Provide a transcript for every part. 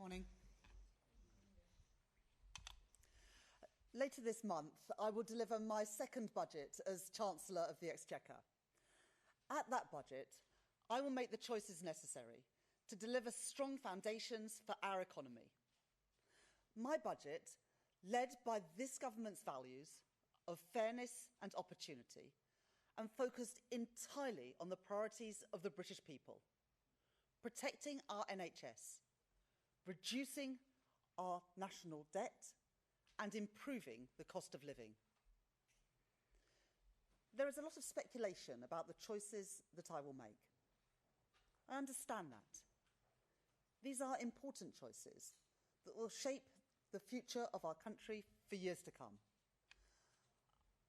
Morning. Later this month, I will deliver my second budget as Chancellor of the Exchequer. At that budget, I will make the choices necessary to deliver strong foundations for our economy. My budget, led by this government's values of fairness and opportunity, and focused entirely on the priorities of the British people: protecting our NHS, reducing our national debt, and improving the cost of living. There is a lot of speculation about the choices that I will make. I understand that. These are important choices that will shape the future of our country for years to come.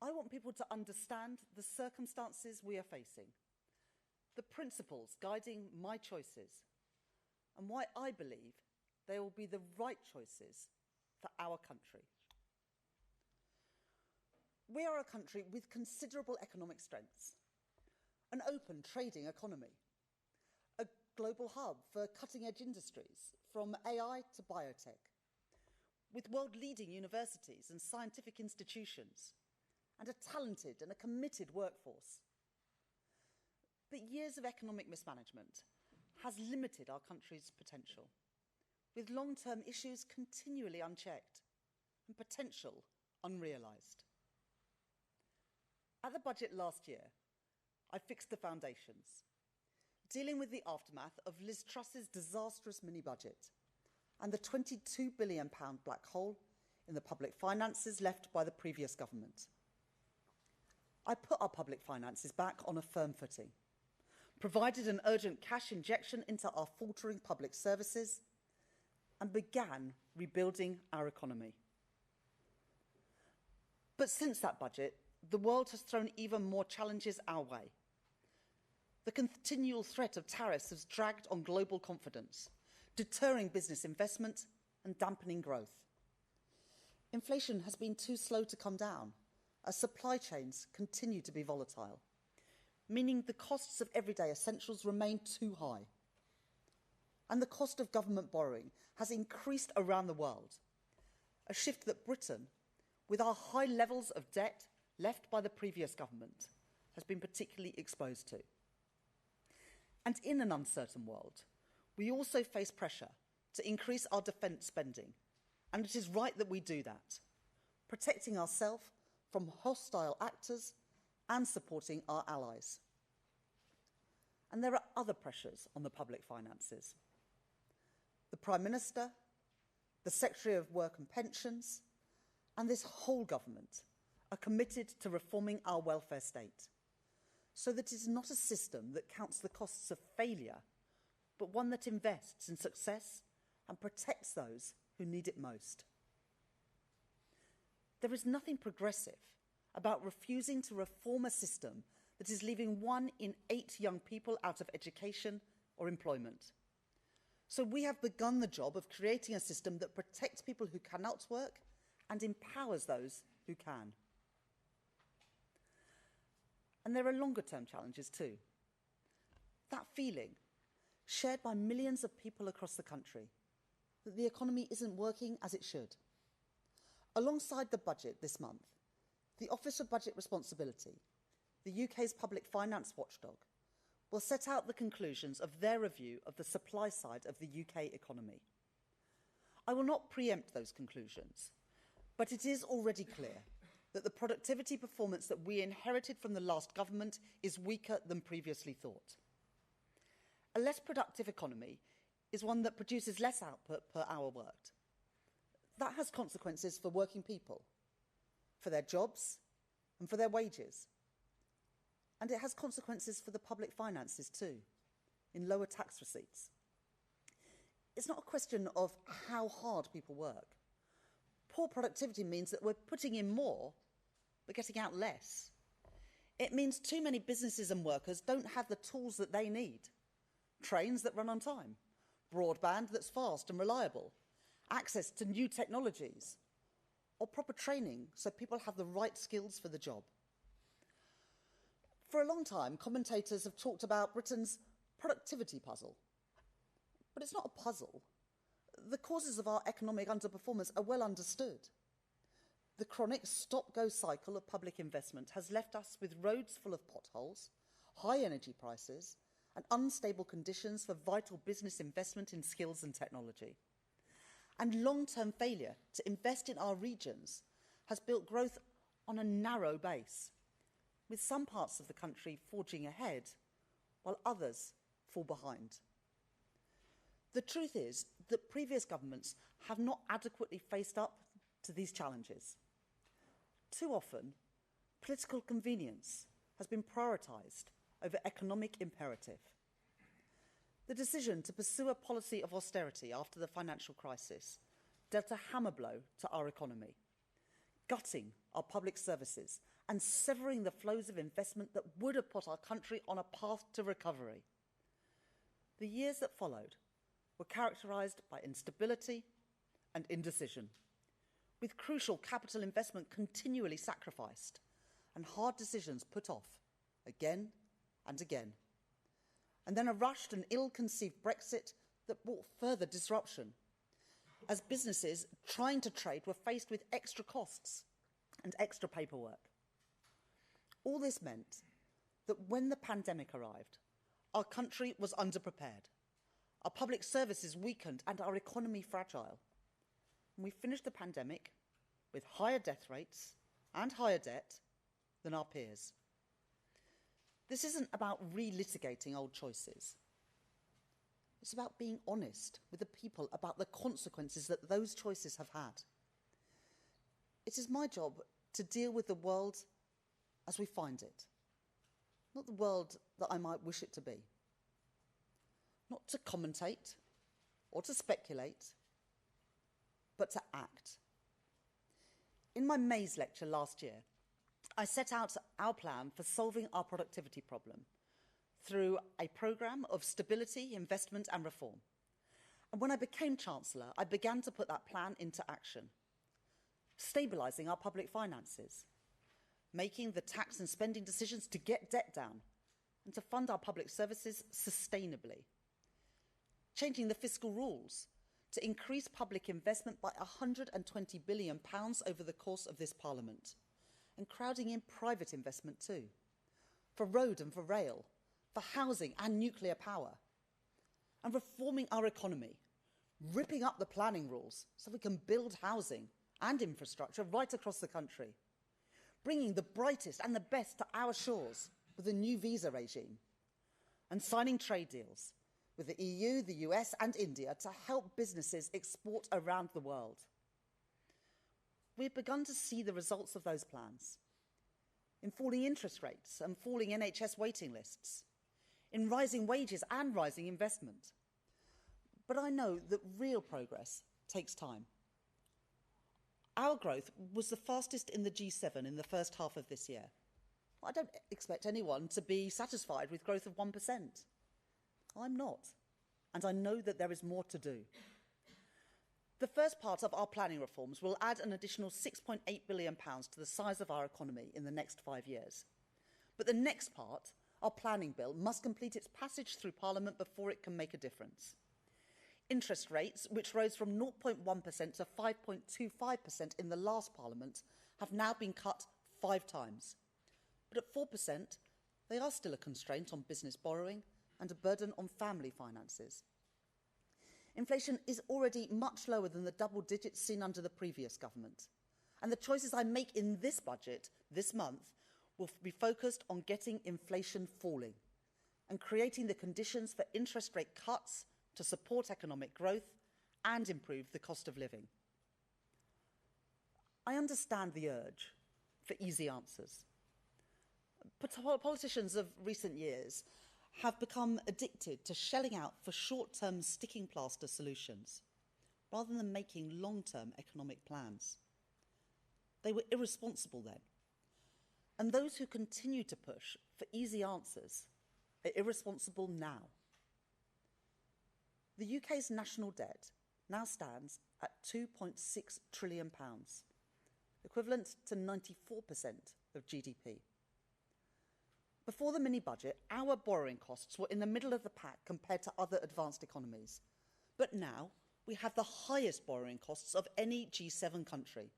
I want people to understand the circumstances we are facing, the principles guiding my choices, and why I believe they will be the right choices for our country. We are a country with considerable economic strengths, an open trading economy, a global hub for cutting-edge industries, from AI to biotech, with world-leading universities and scientific institutions, and a talented and a committed workforce. But years of economic mismanagement has limited our country's potential, with long-term issues continually unchecked and potential unrealised. At the budget last year, I fixed the foundations, dealing with the aftermath of Liz Truss's disastrous mini-budget and the £22 billion black hole in the public finances left by the previous government. I put our public finances back on a firm footing, provided an urgent cash injection into our faltering public services, and began rebuilding our economy. But since that budget, the world has thrown even more challenges our way. The continual threat of tariffs has dragged on global confidence, deterring business investment and dampening growth. Inflation has been too slow to come down, as supply chains continue to be volatile, meaning the costs of everyday essentials remain too high. And the cost of government borrowing has increased around the world, a shift that Britain, with our high levels of debt left by the previous government, has been particularly exposed to. And in an uncertain world, we also face pressure to increase our defence spending, and it is right that we do that, protecting ourselves from hostile actors and supporting our allies. And there are other pressures on the public finances. The Prime Minister, the Secretary of Work and Pensions, and this whole government are committed to reforming our welfare state, so that it is not a system that counts the costs of failure, but one that invests in success and protects those who need it most. There is nothing progressive about refusing to reform a system that is leaving 1 in 8 young people out of education or employment. So we have begun the job of creating a system that protects people who cannot work and empowers those who can. And there are longer-term challenges too. That feeling, shared by millions of people across the country, that the economy isn't working as it should. Alongside the budget this month, the Office of Budget Responsibility, the UK's public finance watchdog, will set out the conclusions of their review of the supply side of the UK economy. I will not preempt those conclusions, but it is already clear that the productivity performance that we inherited from the last government is weaker than previously thought. A less productive economy is one that produces less output per hour worked. That has consequences for working people, for their jobs, and for their wages. And it has consequences for the public finances too, in lower tax receipts. It's not a question of how hard people work. Poor productivity means that we're putting in more, but getting out less. It means too many businesses and workers don't have the tools that they need. Trains that run on time, broadband that's fast and reliable, access to new technologies, or proper training so people have the right skills for the job. For a long time, commentators have talked about Britain's productivity puzzle. But it's not a puzzle. The causes of our economic underperformance are well understood. The chronic stop-go cycle of public investment has left us with roads full of potholes, high energy prices, and unstable conditions for vital business investment in skills and technology. And long-term failure to invest in our regions has built growth on a narrow base, with some parts of the country forging ahead while others fall behind. The truth is that previous governments have not adequately faced up to these challenges. Too often, political convenience has been prioritised over economic imperative. The decision to pursue a policy of austerity after the financial crisis dealt a hammer blow to our economy, gutting our public services and severing the flows of investment that would have put our country on a path to recovery. The years that followed were characterised by instability and indecision, with crucial capital investment continually sacrificed and hard decisions put off again and again. And then a rushed and ill-conceived Brexit that brought further disruption, as businesses trying to trade were faced with extra costs and extra paperwork. All this meant that when the pandemic arrived, our country was underprepared, our public services weakened and our economy fragile. And we finished the pandemic with higher death rates and higher debt than our peers. This isn't about relitigating old choices. It's about being honest with the people about the consequences that those choices have had. It is my job to deal with the world as we find it, not the world that I might wish it to be. Not to commentate or to speculate, but to act. In my May's lecture last year, I set out our plan for solving our productivity problem through a programme of stability, investment and reform. And when I became Chancellor, I began to put that plan into action, stabilising our public finances, making the tax and spending decisions to get debt down and to fund our public services sustainably, changing the fiscal rules to increase public investment by £120 billion over the course of this Parliament, and crowding in private investment too, for road and for rail, for housing and nuclear power, and reforming our economy, ripping up the planning rules so we can build housing and infrastructure right across the country, bringing the brightest and the best to our shores with a new visa regime, and signing trade deals with the EU, the US and India to help businesses export around the world. We've begun to see the results of those plans in falling interest rates and falling NHS waiting lists, in rising wages and rising investment. But I know that real progress takes time. Our growth was the fastest in the G7 in the first half of this year. I don't expect anyone to be satisfied with growth of 1%. I'm not, and I know that there is more to do. The first part of our planning reforms will add an additional £6.8 billion to the size of our economy in the next 5 years. But the next part, our planning bill, must complete its passage through Parliament before it can make a difference. Interest rates, which rose from 0.1% to 5.25% in the last Parliament, have now been cut 5 times. But at 4%, they are still a constraint on business borrowing and a burden on family finances. Inflation is already much lower than the double digits seen under the previous government. And the choices I make in this budget this month will be focused on getting inflation falling and creating the conditions for interest rate cuts to support economic growth and improve the cost of living. I understand the urge for easy answers. But politicians of recent years have become addicted to shelling out for short-term sticking plaster solutions rather than making long-term economic plans. They were irresponsible then. And those who continue to push for easy answers are irresponsible now. The UK's national debt now stands at £2.6 trillion, equivalent to 94% of GDP. Before the mini-budget, our borrowing costs were in the middle of the pack compared to other advanced economies. But now, we have the highest borrowing costs of any G7 country.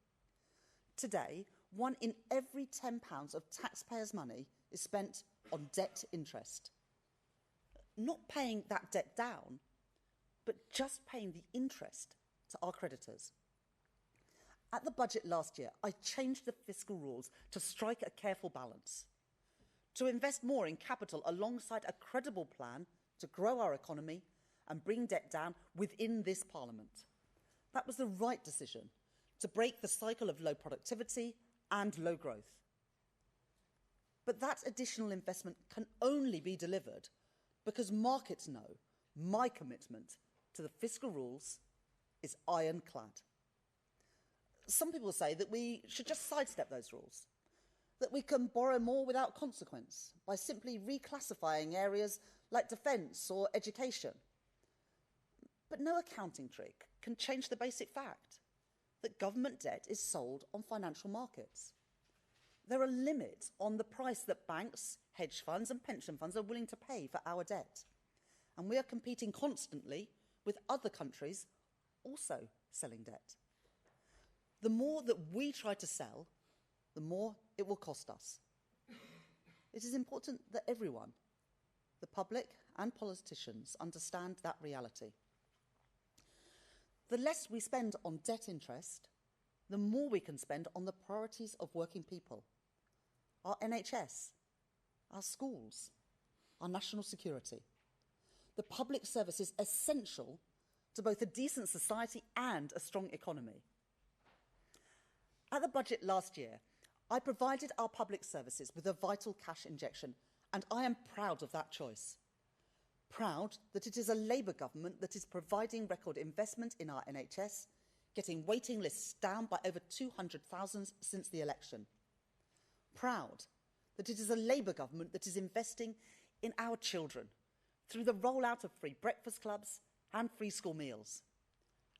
Today, 1 in every £10 of taxpayers' money is spent on debt interest. Not paying that debt down, but just paying the interest to our creditors. At the budget last year, I changed the fiscal rules to strike a careful balance, to invest more in capital alongside a credible plan to grow our economy and bring debt down within this Parliament. That was the right decision to break the cycle of low productivity and low growth. But that additional investment can only be delivered because markets know my commitment to the fiscal rules is ironclad. Some people say that we should just sidestep those rules, that we can borrow more without consequence by simply reclassifying areas like defence or education. But no accounting trick can change the basic fact that government debt is sold on financial markets. There are limits on the price that banks, hedge funds and pension funds are willing to pay for our debt. And we are competing constantly with other countries also selling debt. The more that we try to sell, the more it will cost us. It is important that everyone, the public and politicians, understand that reality. The less we spend on debt interest, the more we can spend on the priorities of working people, our NHS, our schools, our national security. The public service is essential to both a decent society and a strong economy. At the budget last year, I provided our public services with a vital cash injection, and I am proud of that choice. Proud that it is a Labour government that is providing record investment in our NHS, getting waiting lists down by over 200,000 since the election. Proud that it is a Labour government that is investing in our children through the rollout of free breakfast clubs and free school meals.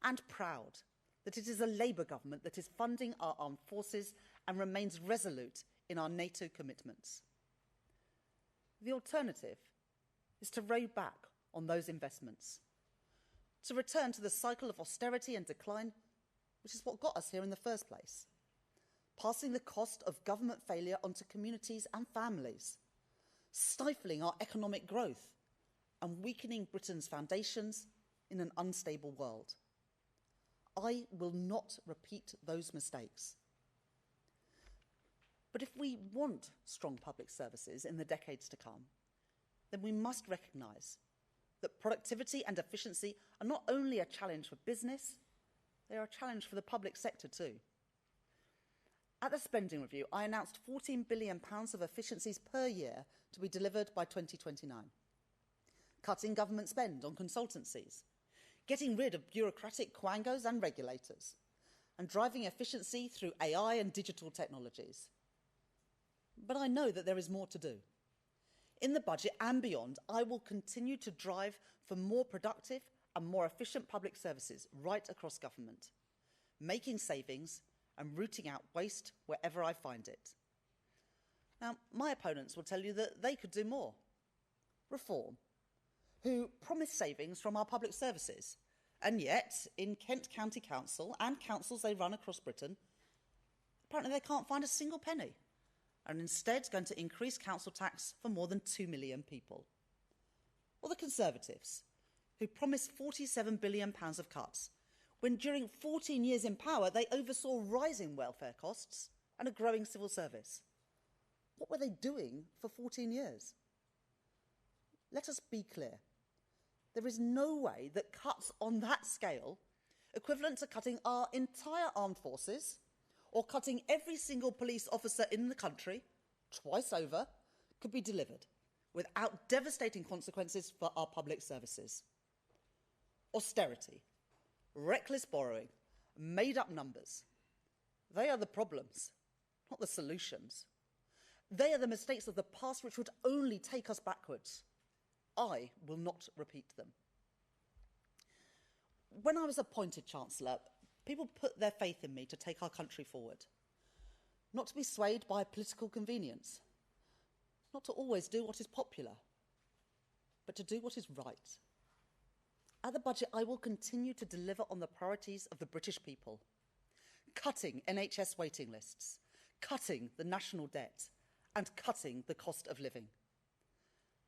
And proud that it is a Labour government that is funding our armed forces and remains resolute in our NATO commitments. The alternative is to row back on those investments, to return to the cycle of austerity and decline, which is what got us here in the first place, passing the cost of government failure onto communities and families, stifling our economic growth and weakening Britain's foundations in an unstable world. I will not repeat those mistakes. But if we want strong public services in the decades to come, then we must recognise that productivity and efficiency are not only a challenge for business, they are a challenge for the public sector too. At the spending review, I announced £14 billion of efficiencies per year to be delivered by 2029. Cutting government spend on consultancies, getting rid of bureaucratic quangos and regulators, and driving efficiency through AI and digital technologies. But I know that there is more to do. In the budget and beyond, I will continue to drive for more productive and more efficient public services right across government, making savings and rooting out waste wherever I find it. Now, my opponents will tell you that they could do more. Reform, who promise savings from our public services, and yet, in Kent County Council and councils they run across Britain, apparently they can't find a single penny, and instead going to increase council tax for more than 2 million people. Or the Conservatives, who promised £47 billion of cuts, when during 14 years in power they oversaw rising welfare costs and a growing civil service. What were they doing for 14 years? Let us be clear. There is no way that cuts on that scale, equivalent to cutting our entire armed forces or cutting every single police officer in the country twice over, could be delivered without devastating consequences for our public services. Austerity, reckless borrowing, made-up numbers. They are the problems, not the solutions. They are the mistakes of the past which would only take us backwards. I will not repeat them. When I was appointed Chancellor, people put their faith in me to take our country forward, not to be swayed by political convenience, not to always do what is popular, but to do what is right. At the budget, I will continue to deliver on the priorities of the British people. Cutting NHS waiting lists, cutting the national debt, and cutting the cost of living.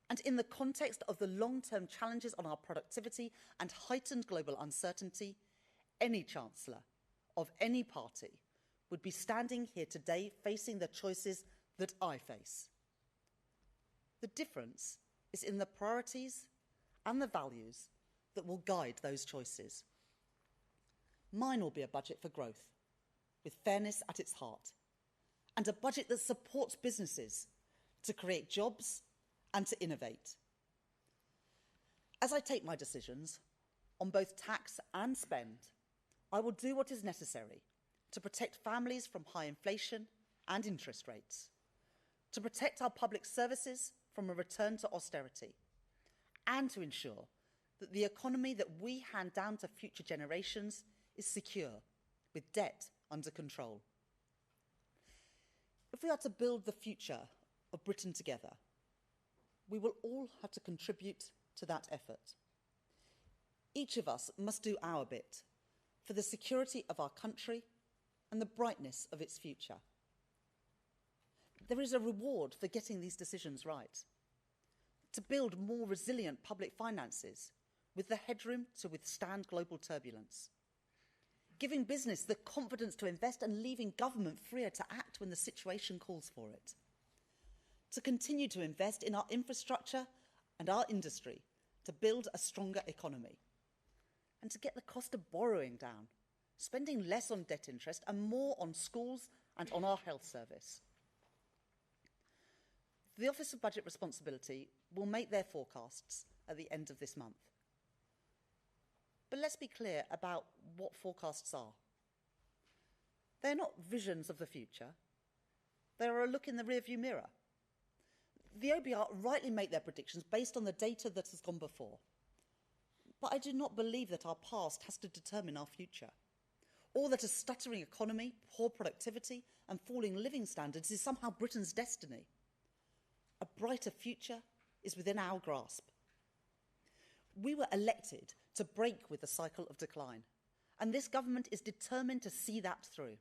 And in the context of the long-term challenges on our productivity and heightened global uncertainty, any Chancellor of any party would be standing here today facing the choices that I face. The difference is in the priorities and the values that will guide those choices. Mine will be a budget for growth, with fairness at its heart, and a budget that supports businesses to create jobs and to innovate. As I take my decisions on both tax and spend, I will do what is necessary to protect families from high inflation and interest rates, to protect our public services from a return to austerity, and to ensure that the economy that we hand down to future generations is secure, with debt under control. If we are to build the future of Britain together, we will all have to contribute to that effort. Each of us must do our bit for the security of our country and the brightness of its future. There is a reward for getting these decisions right. To build more resilient public finances with the headroom to withstand global turbulence. Giving business the confidence to invest and leaving government freer to act when the situation calls for it. To continue to invest in our infrastructure and our industry to build a stronger economy. And to get the cost of borrowing down, spending less on debt interest and more on schools and on our health service. The Office of Budget Responsibility will make their forecasts at the end of this month. But let's be clear about what forecasts are. They're not visions of the future. They are a look in the rearview mirror. The OBR rightly make their predictions based on the data that has gone before. But I do not believe that our past has to determine our future, or that a stuttering economy, poor productivity, and falling living standards is somehow Britain's destiny. A brighter future is within our grasp. We were elected to break with the cycle of decline, and this government is determined to see that through.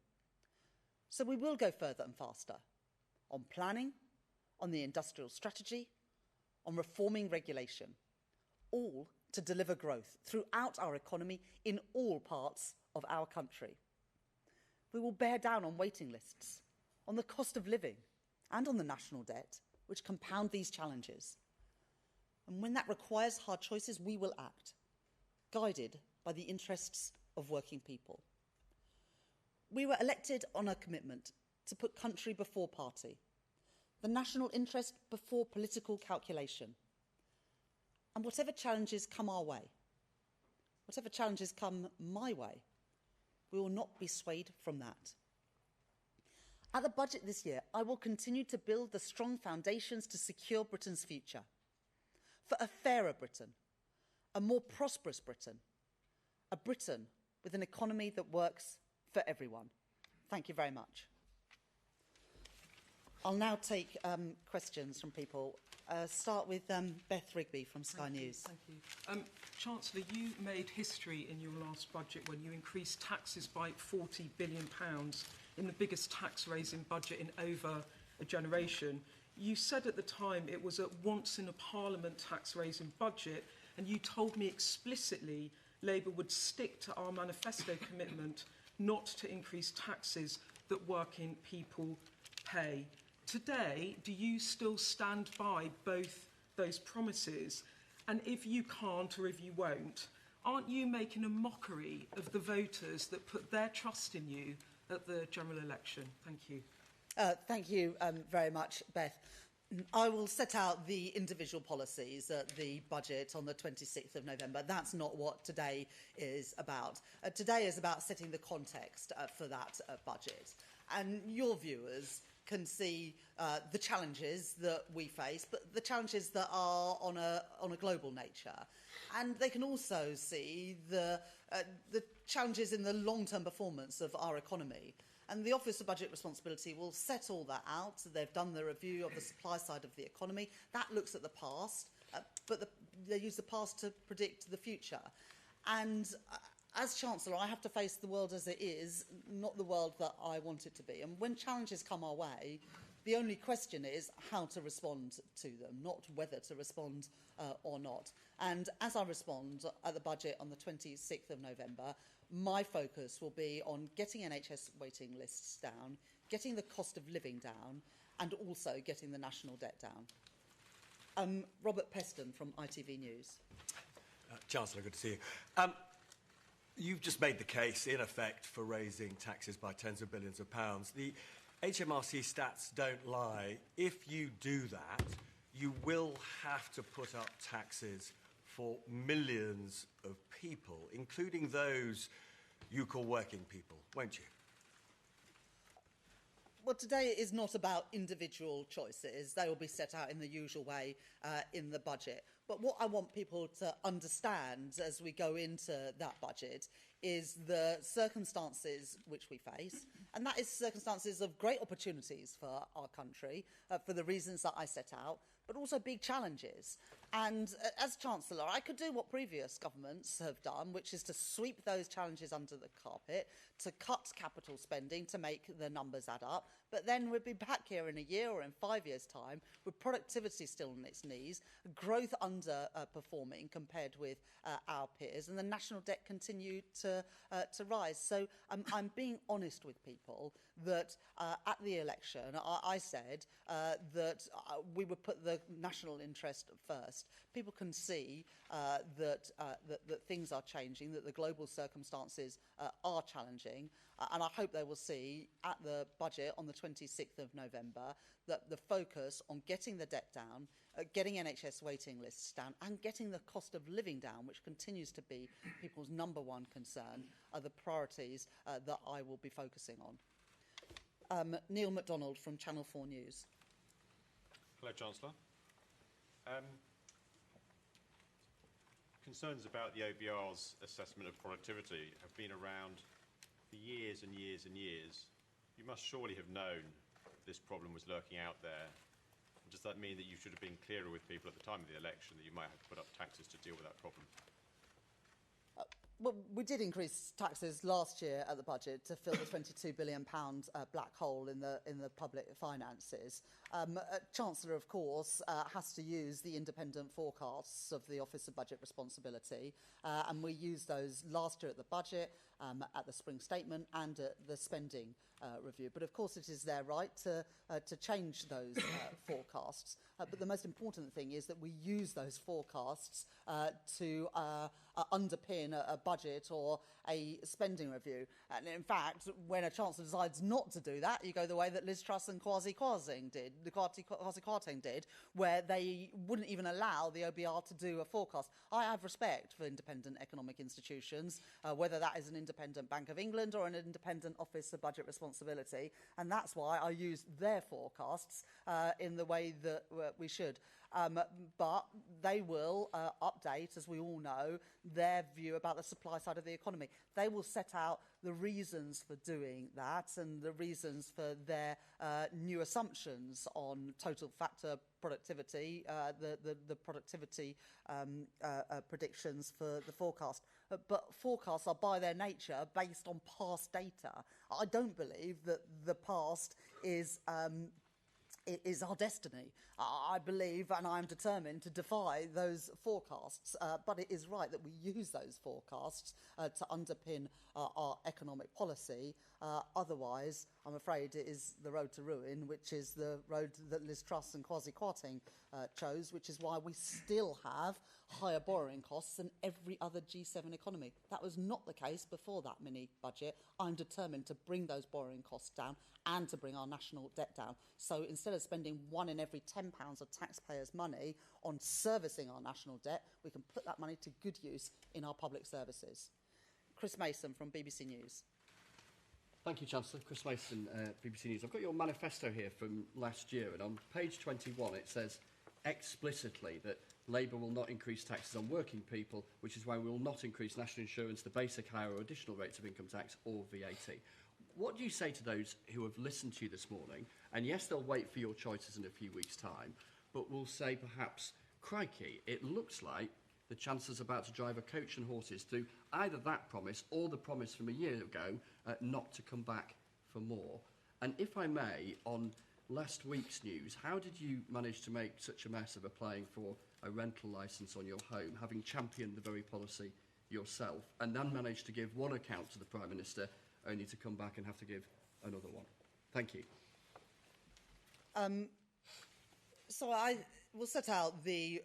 So we will go further and faster on planning, on the industrial strategy, on reforming regulation, all to deliver growth throughout our economy in all parts of our country. We will bear down on waiting lists, on the cost of living, and on the national debt, which compound these challenges. And when that requires hard choices, we will act, guided by the interests of working people. We were elected on a commitment to put country before party, the national interest before political calculation. And whatever challenges come our way, whatever challenges come my way, we will not be swayed from that. At the budget this year, I will continue to build the strong foundations to secure Britain's future, for a fairer Britain, a more prosperous Britain, a Britain with an economy that works for everyone. Thank you very much. I'll now take questions from people. Start with Beth Rigby from Sky News. Thank you. Chancellor, you made history in your last budget when you increased taxes by £40 billion in the biggest tax-raising budget in over a generation. You said at the time it was a once-in-a-parliament tax-raising budget, and you told me explicitly Labour would stick to our manifesto commitment not to increase taxes that working people pay. Today, do you still stand by both those promises? And if you can't, or if you won't, aren't you making a mockery of the voters that put their trust in you at the general election? Thank you. Thank you very much, Beth. I will set out the individual policies at the budget on the 26th of November. That's not what today is about. Today is about setting the context for that budget. And your viewers can see the challenges that we face, but the challenges that are on a global nature. And they can also see the challenges in the long-term performance of our economy. And the Office of Budget Responsibility will set all that out. They've done the review of the supply side of the economy. That looks at the past. but they use the past to predict the future. And as Chancellor, I have to face the world as it is, not the world that I want it to be. And when challenges come our way, the only question is how to respond to them, not whether to respond or not. And as I respond at the budget on the 26th of November, my focus will be on getting NHS waiting lists down, getting the cost of living down, and also getting the national debt down. Robert Peston from ITV News. Chancellor, good to see you. You've just made the case, in effect, for raising taxes by tens of billions of pounds. The HMRC stats don't lie. If you do that, you will have to put up taxes for millions of people, including those you call working people, won't you? Well, today is not about individual choices. They will be set out in the usual way in the budget. But what I want people to understand as we go into that budget is the circumstances which we face, and that is circumstances of great opportunities for our country, for the reasons that I set out, but also big challenges. And as Chancellor, I could do what previous governments have done, which is to sweep those challenges under the carpet, to cut capital spending, to make the numbers add up. But then we'd be back here in a year or in 5 years' time with productivity still on its knees, growth underperforming compared with our peers, and the national debt continue to rise. So I'm being honest with people that at the election I said that we would put the national interest first. People can see that things are changing, that the global circumstances are challenging, and I hope they will see at the budget on the 26th of November that the focus on getting the debt down, getting NHS waiting lists down, and getting the cost of living down, which continues to be people's number one concern, are the priorities that I will be focusing on. Neil MacDonald from Channel 4 News. Hello, Chancellor. Concerns about the OBR's assessment of productivity have been around for years and years and years. You must surely have known this problem was lurking out there. Does that mean that you should have been clearer with people at the time of the election that you might have to put up taxes to deal with that problem? Well, we did increase taxes last year at the budget to fill the £22 billion black hole in the public finances. Chancellor, of course, has to use the independent forecasts of the Office of Budget Responsibility, and we used those last year at the budget, at the spring statement, and at the spending review. But of course, it is their right to change those forecasts. But the most important thing is that we use those forecasts to underpin a budget or a spending review. And in fact, when a Chancellor decides not to do that, you go the way that Liz Truss and Kwasi Kwarteng did, where they wouldn't even allow the OBR to do a forecast. I have respect for independent economic institutions, whether that is an independent Bank of England or an independent Office of Budget Responsibility, and that's why I use their forecasts in the way that we should. But they will update, as we all know, their view about the supply side of the economy. They will set out the reasons for doing that and the reasons for their new assumptions on total factor productivity, the productivity predictions for the forecast. But forecasts are by their nature based on past data. I don't believe that the past is our destiny. I believe and I'm determined to defy those forecasts, but it is right that we use those forecasts to underpin our economic policy. Otherwise, I'm afraid it is the road to ruin, which is the road that Liz Truss and Kwasi Kwarteng chose, which is why we still have higher borrowing costs than every other G7 economy. That was not the case before that mini budget. I'm determined to bring those borrowing costs down and to bring our national debt down. So instead of spending £1 in every £10 of taxpayers' money on servicing our national debt, we can put that money to good use in our public services. Chris Mason from BBC News. Thank you, Chancellor. Chris Mason, BBC News. I've got your manifesto here from last year, and on page 21 it says explicitly that Labour will not increase taxes on working people, which is why we will not increase national insurance, the basic, higher or additional rates of income tax or VAT. What do you say to those who have listened to you this morning, and yes, they'll wait for your choices in a few weeks' time, but will say perhaps crikey, it looks like the Chancellor's about to drive a coach and horses through either that promise or the promise from a year ago not to come back for more. And if I may, on last week's news, how did you manage to make such a mess of applying for a rental licence on your home, having championed the very policy yourself, and then managed to give one account to the Prime Minister, only to come back and have to give another one? Thank you. So I will set out the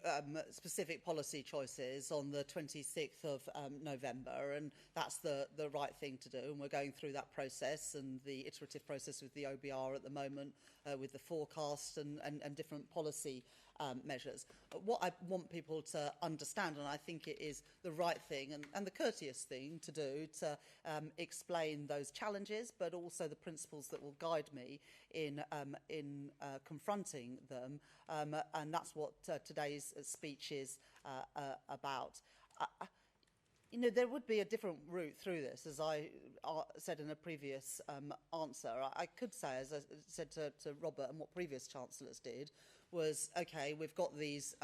specific policy choices on the 26th of November, and that's the right thing to do. And we're going through that process and the iterative process with the OBR at the moment, with the forecast and different policy measures. What I want people to understand, and I think it is the right thing and the courteous thing to do, to explain those challenges, but also the principles that will guide me in confronting them, and that's what today's speech is about. You know, there would be a different route through this, as I said in a previous answer. I could say, as I said to Robert, and what previous chancellors did, was, OK, we've got these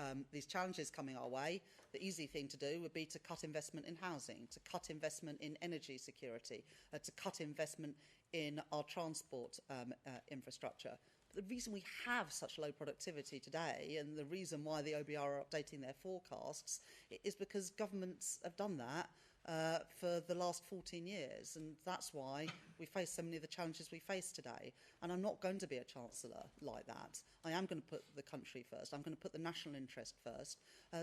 challenges coming our way. The easy thing to do would be to cut investment in housing, to cut investment in energy security, to cut investment in our transport infrastructure. The reason we have such low productivity today, and the reason why the OBR are updating their forecasts, is because governments have done that for the last 14 years, and that's why we face so many of the challenges we face today. And I'm not going to be a chancellor like that. I am going to put the country first. I'm going to put the national interest first,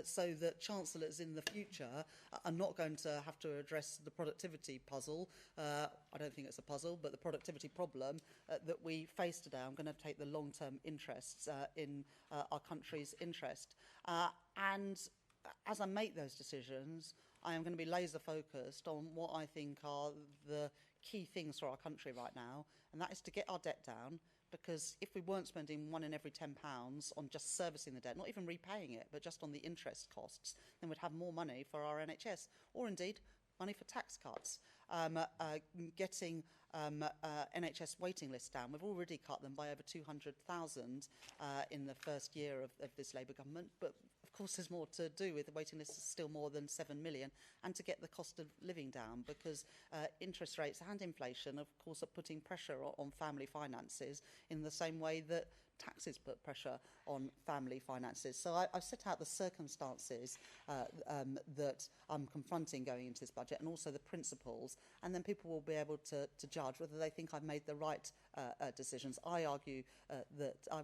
so that chancellors in the future are not going to have to address the productivity puzzle. I don't think it's a puzzle, but the productivity problem that we face today. I'm going to take the long-term interests in our country's interest. And as I make those decisions, I am going to be laser focused on what I think are the key things for our country right now, and that is to get our debt down, because if we weren't spending £1 in every £10 on just servicing the debt, not even repaying it, but just on the interest costs, then we'd have more money for our NHS, or indeed money for tax cuts. Getting NHS waiting lists down. We've already cut them by over 200,000 in the first year of this Labour government, but of course there's more to do, with the waiting list is still more than 7 million, and to get the cost of living down, because interest rates and inflation, of course, are putting pressure on family finances in the same way that taxes put pressure on family finances. So I've set out the circumstances that I'm confronting going into this budget, and also the principles, and then people will be able to judge whether they think I've made the right decisions. I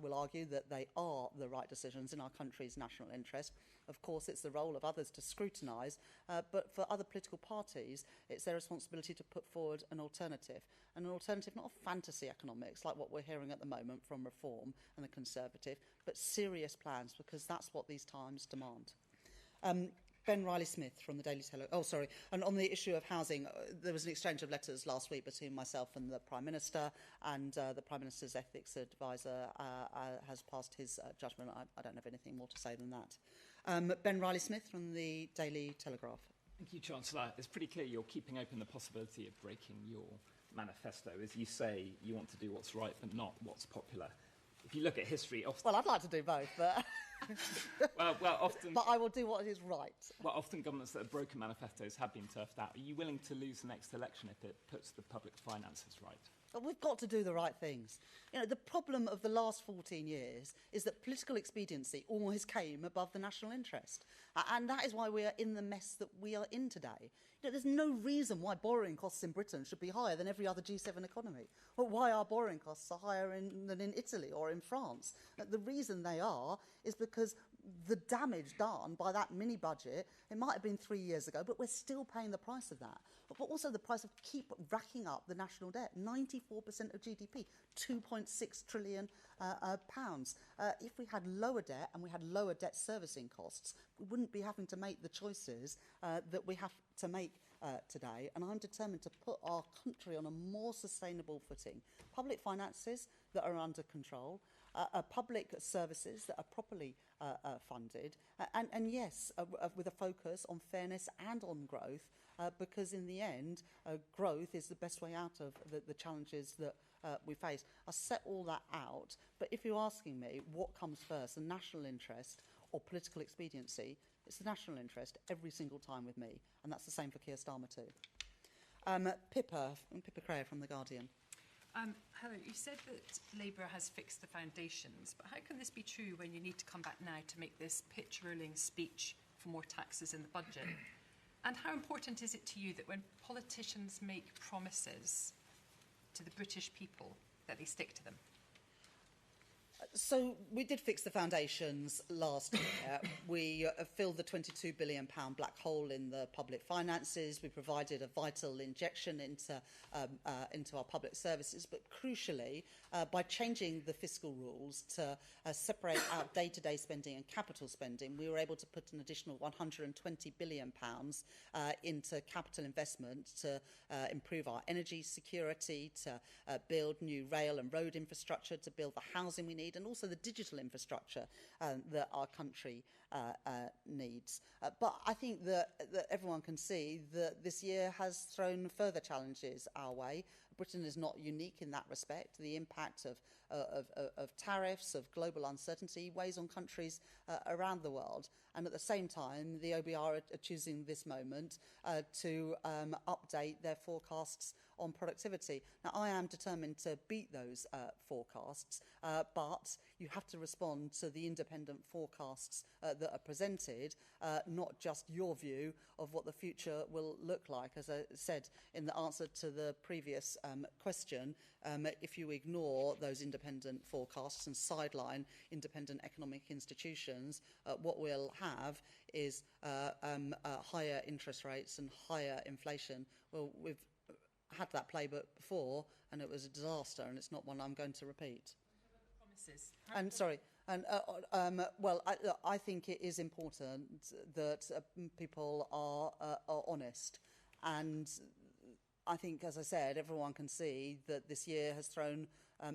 will argue that they are the right decisions in our country's national interest. Of course, it's the role of others to scrutinise, but for other political parties, it's their responsibility to put forward an alternative not of fantasy economics like what we're hearing at the moment from Reform and the Conservative, but serious plans, because that's what these times demand. Ben Riley-Smith from the Daily Telegraph. Oh, sorry. And on the issue of housing, there was an exchange of letters last week between myself and the Prime Minister, and the Prime Minister's ethics advisor has passed his judgment. I don't have anything more to say than that. Ben Riley-Smith from the Daily Telegraph. Thank you, Chancellor. It's pretty clear you're keeping open the possibility of breaking your manifesto. As you say, you want to do what's right but not what's popular. If you look at history, often... Well, I'd like to do both, but... well, often... But I will do what is right. Well, often governments that have broken manifestos have been turfed out. Are you willing to lose the next election if it puts the public finances right? But we've got to do the right things. You know, the problem of the last 14 years is that political expediency always came above the national interest. And that is why we are in the mess that we are in today. You know, there's no reason why borrowing costs in Britain should be higher than every other G7 economy, or why our borrowing costs are higher than in Italy or in France. The reason they are is because the damage done by that mini budget, it might have been 3 years ago, but we're still paying the price of that. But also the price of keep racking up the national debt, 94% of GDP, 2.6 trillion pounds. If we had lower debt and we had lower debt servicing costs, we wouldn't be having to make the choices that we have to make today. And I'm determined to put our country on a more sustainable footing. Public finances that are under control, public services that are properly funded, and yes, with a focus on fairness and on growth, because in the end, growth is the best way out of the challenges that we face. I set all that out, but if you're asking me what comes first, the national interest or political expediency. It's the national interest every single time with me, and that's the same for Keir Starmer too. Pippa Crayer from The Guardian. Hello, you said that Labour has fixed the foundations, but how can this be true when you need to come back now to make this pitch-rolling speech for more taxes in the budget? And how important is it to you that when politicians make promises to the British people that they stick to them? So we did fix the foundations last year. We filled the £22 billion black hole in the public finances. We provided a vital injection into our public services. But crucially, by changing the fiscal rules to separate out day-to-day spending and capital spending, we were able to put an additional £120 billion into capital investment to improve our energy security, to build new rail and road infrastructure, to build the housing we need, and also the digital infrastructure that our country needs. But I think that everyone can see that this year has thrown further challenges our way. Britain is not unique in that respect. The impact of tariffs, of global uncertainty, weighs on countries around the world. And at the same time, the OBR are choosing this moment to update their forecasts on productivity. Now, I am determined to beat those forecasts, but you have to respond to the independent forecasts that are presented, not just your view of what the future will look like. As I said in the answer to the previous question, if you ignore those independent forecasts and sideline independent economic institutions, what we'll have is higher interest rates and higher inflation. Well, we've had that playbook before, and it was a disaster, and it's not one I'm going to repeat. Promises. And sorry, and well, I think it is important that people are honest, and I think, as I said, everyone can see that this year has thrown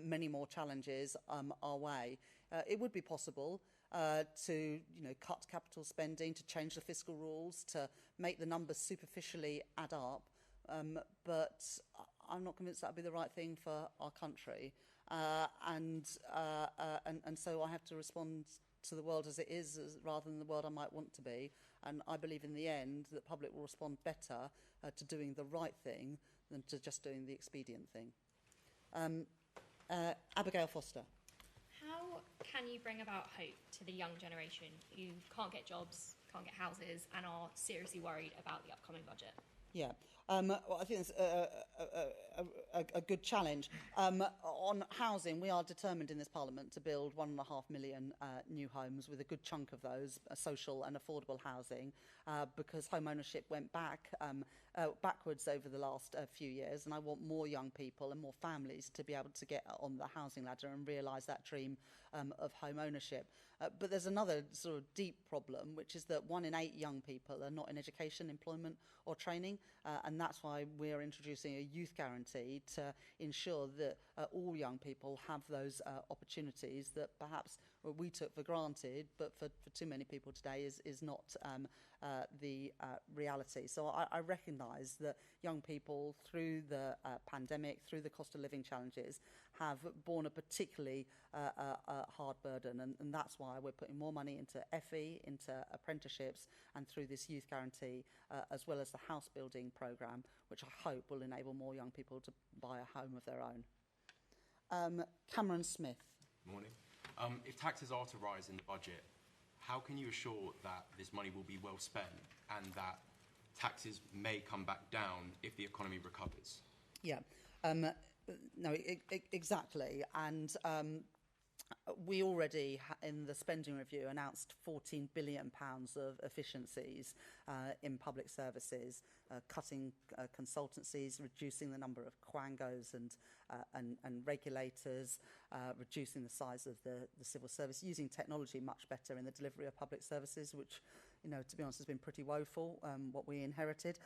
many more challenges our way. It would be possible to cut capital spending, to change the fiscal rules, to make the numbers superficially add up. But I'm not convinced that would be the right thing for our country. And so I have to respond to the world as it is rather than the world I might want to be. And I believe in the end that the public will respond better to doing the right thing than to just doing the expedient thing. Abigail Foster. How can you bring about hope to the young generation who can't get jobs, can't get houses, and are seriously worried about the upcoming budget? Yeah, well, I think it's a good challenge. On housing, we are determined in this Parliament to build 1.5 million new homes, with a good chunk of those social and affordable housing, because home ownership went backwards over the last few years, and I want more young people and more families to be able to get on the housing ladder and realise that dream of home ownership. But there's another sort of deep problem, which is that 1 in 8 young people are not in education, employment or training, and that's why we're introducing a youth guarantee to ensure that all young people have those opportunities that perhaps we took for granted, but for too many people today is not the reality. So I recognise that young people, through the pandemic, through the cost of living challenges, have borne a particularly hard burden, and that's why we're putting more money into FE, into apprenticeships, and through this youth guarantee, as well as the house building programme, which I hope will enable more young people to buy a home of their own. Cameron Smith. Morning. If taxes are to rise in the budget, how can you assure that this money will be well spent and that taxes may come back down if the economy recovers? Yeah, no, exactly. And we already, in the spending review, announced £14 billion of efficiencies in public services, cutting consultancies, reducing the number of quangos and regulators, reducing the size of the civil service, using technology much better in the delivery of public services, which, to be honest, has been pretty woeful, what we inherited.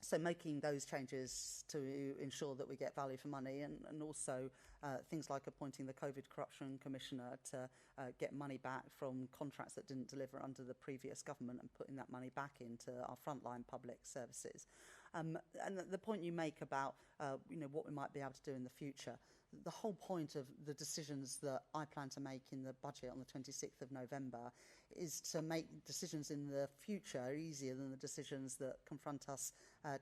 So making those changes to ensure that we get value for money, and also things like appointing the COVID Corruption Commissioner to get money back from contracts that didn't deliver under the previous government and putting that money back into our frontline public services. And the point you make about what we might be able to do in the future, the whole point of the decisions that I plan to make in the budget on the 26th of November is to make decisions in the future easier than the decisions that confront us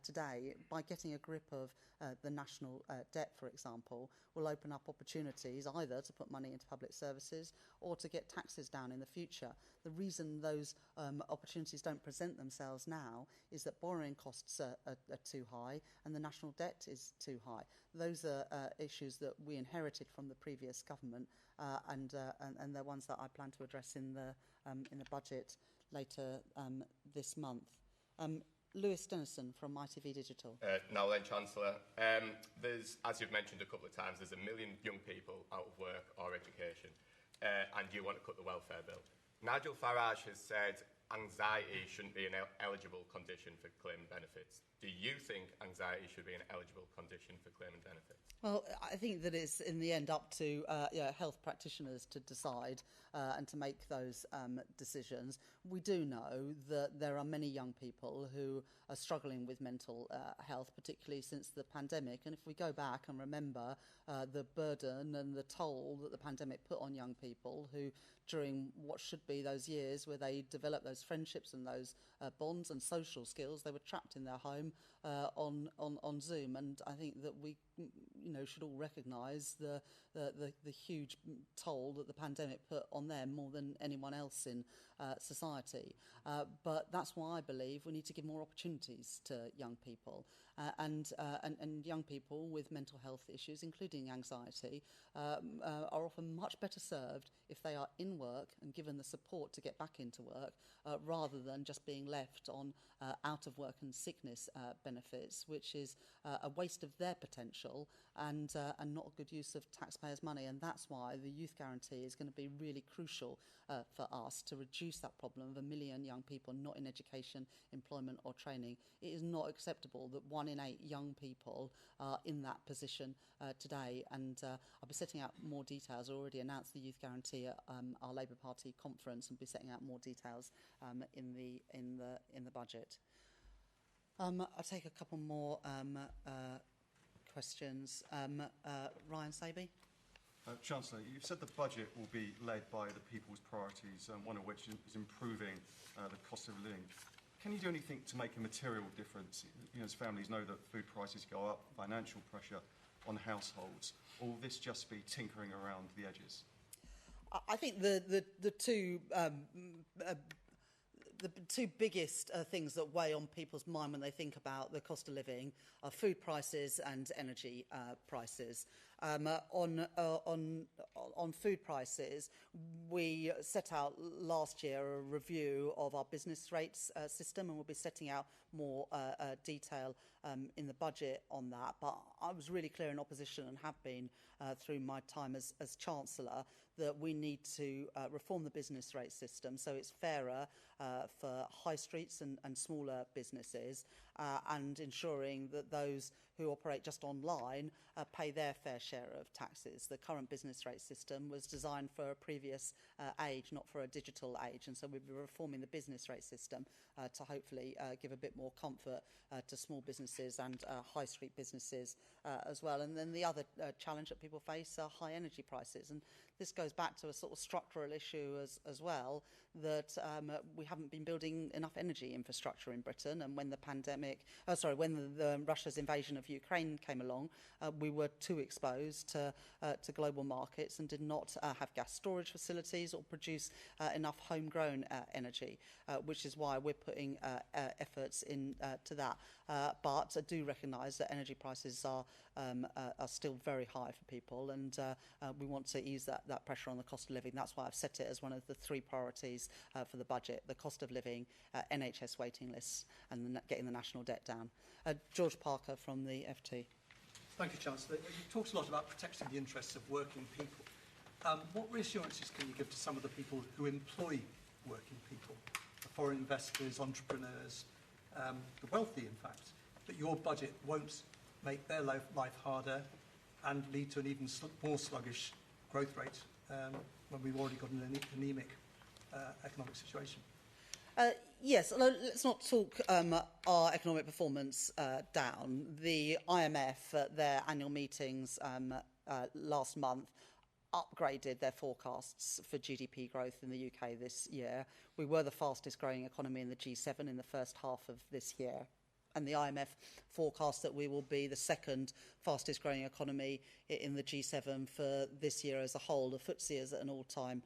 today. By getting a grip of the national debt, for example, will open up opportunities either to put money into public services or to get taxes down in the future. The reason those opportunities don't present themselves now is that borrowing costs are too high and the national debt is too high. Those are issues that we inherited from the previous government, and they're ones that I plan to address in the budget later this month. Lewis Dennison from ITV Digital. Now then, Chancellor, there's, as you've mentioned a couple of times, there's 1 million young people out of work or education, and you want to cut the welfare bill. Nigel Farage has said anxiety shouldn't be an eligible condition for claiming benefits. Do you think anxiety should be an eligible condition for claiming benefits? Well, I think that it's in the end up to health practitioners to decide and to make those decisions. We do know that there are many young people who are struggling with mental health, particularly since the pandemic. And if we go back and remember the burden and the toll that the pandemic put on young people who, during what should be those years where they develop those friendships and those bonds and social skills, they were trapped in their home on Zoom. And I think that we should all recognise the huge toll that the pandemic put on them more than anyone else in society. But that's why I believe we need to give more opportunities to young people. And young people with mental health issues, including anxiety, are often much better served if they are in work and given the support to get back into work, rather than just being left on out of work and sickness benefits, which is a waste of their potential and not a good use of taxpayers' money. And that's why the youth guarantee is going to be really crucial for us to reduce that problem of 1 million young people not in education, employment or training. It is not acceptable that 1 in 8 young people are in that position today. And I'll be setting out more details. I already announced the youth guarantee at our Labour Party conference, and be setting out more details in the budget. I'll take a couple more questions. Ryan Saby. Chancellor, you've said the budget will be led by the people's priorities, one of which is improving the cost of living. Can you do anything to make a material difference? As families know that food prices go up, financial pressure on households, or will this just be tinkering around the edges? I think the two biggest things that weigh on people's mind when they think about the cost of living are food prices and energy prices. On food prices, we set out last year a review of our business rates system, and we'll be setting out more detail in the budget on that. But I was really clear in opposition, and have been through my time as Chancellor, that we need to reform the business rate system so it's fairer for high streets and smaller businesses, and ensuring that those who operate just online pay their fair share of taxes. The current business rate system was designed for a previous age, not for a digital age, and so we'll be reforming the business rate system to hopefully give a bit more comfort to small businesses and high street businesses as well. And then the other challenge that people face are high energy prices, and this goes back to a sort of structural issue as well, that we haven't been building enough energy infrastructure in Britain. And when the when Russia's invasion of Ukraine came along, we were too exposed to global markets and did not have gas storage facilities or produce enough homegrown energy, which is why we're putting efforts into that. But I do recognise that energy prices are still very high for people, and we want to ease that pressure on the cost of living. That's why I've set it as one of the 3 priorities for the budget: the cost of living, NHS waiting lists, and getting the national debt down. George Parker from the FT. Thank you, Chancellor. You talked a lot about protecting the interests of working people. What reassurances can you give to some of the people who employ working people, the foreign investors, entrepreneurs, the wealthy, in fact, that your budget won't make their life harder and lead to an even more sluggish growth rate when we've already got an anemic economic situation? Yes, although let's not talk our economic performance down. The IMF at their annual meetings last month upgraded their forecasts for GDP growth in the UK this year. We were the fastest growing economy in the G7 in the first half of this year. And the IMF forecast that we will be the second fastest growing economy in the G7 for this year as a whole. The FTSE is at an all-time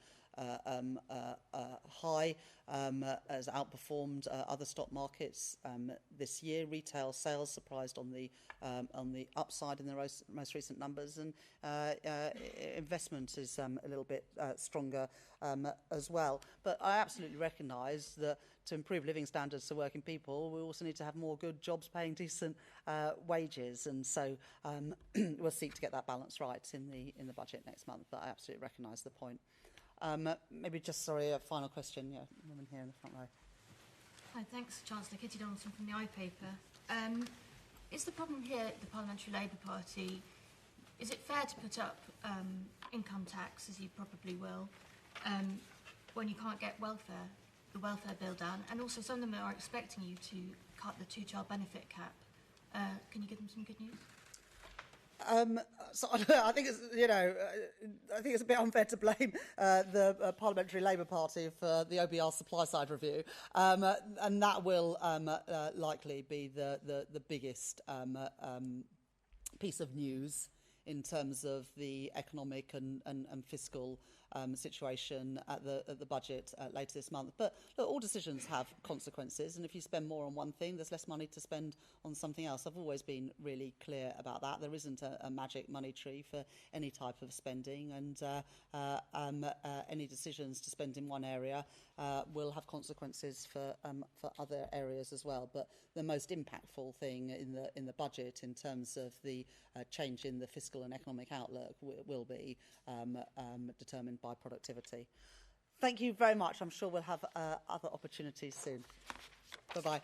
high, has outperformed other stock markets this year. Retail sales surprised on the upside in the most recent numbers, and investment is a little bit stronger as well. But I absolutely recognise that to improve living standards for working people, we also need to have more good jobs paying decent wages, and so we'll seek to get that balance right in the budget next month. But I absolutely recognise the point. Maybe just, sorry, a final question. Yeah, woman here in the front row. Hi, thanks, Chancellor. Kitty Donaldson from the iPaper. Is the problem here the Parliamentary Labour Party, is it fair to put up income tax, as you probably will, when you can't get the welfare bill down? And also some of them are expecting you to cut the two-child benefit cap. Can you give them some good news? So I think it's, I think it's a bit unfair to blame the Parliamentary Labour Party for the OBR supply side review, and that will likely be the biggest piece of news in terms of the economic and fiscal situation at the budget later this month. But look, all decisions have consequences, and if you spend more on one thing, there's less money to spend on something else. I've always been really clear about that. There isn't a magic money tree for any type of spending, and any decisions to spend in one area will have consequences for other areas as well. But the most impactful thing in the budget in terms of the change in the fiscal and economic outlook will be determined by productivity. Thank you very much. I'm sure we'll have other opportunities soon. Bye-bye.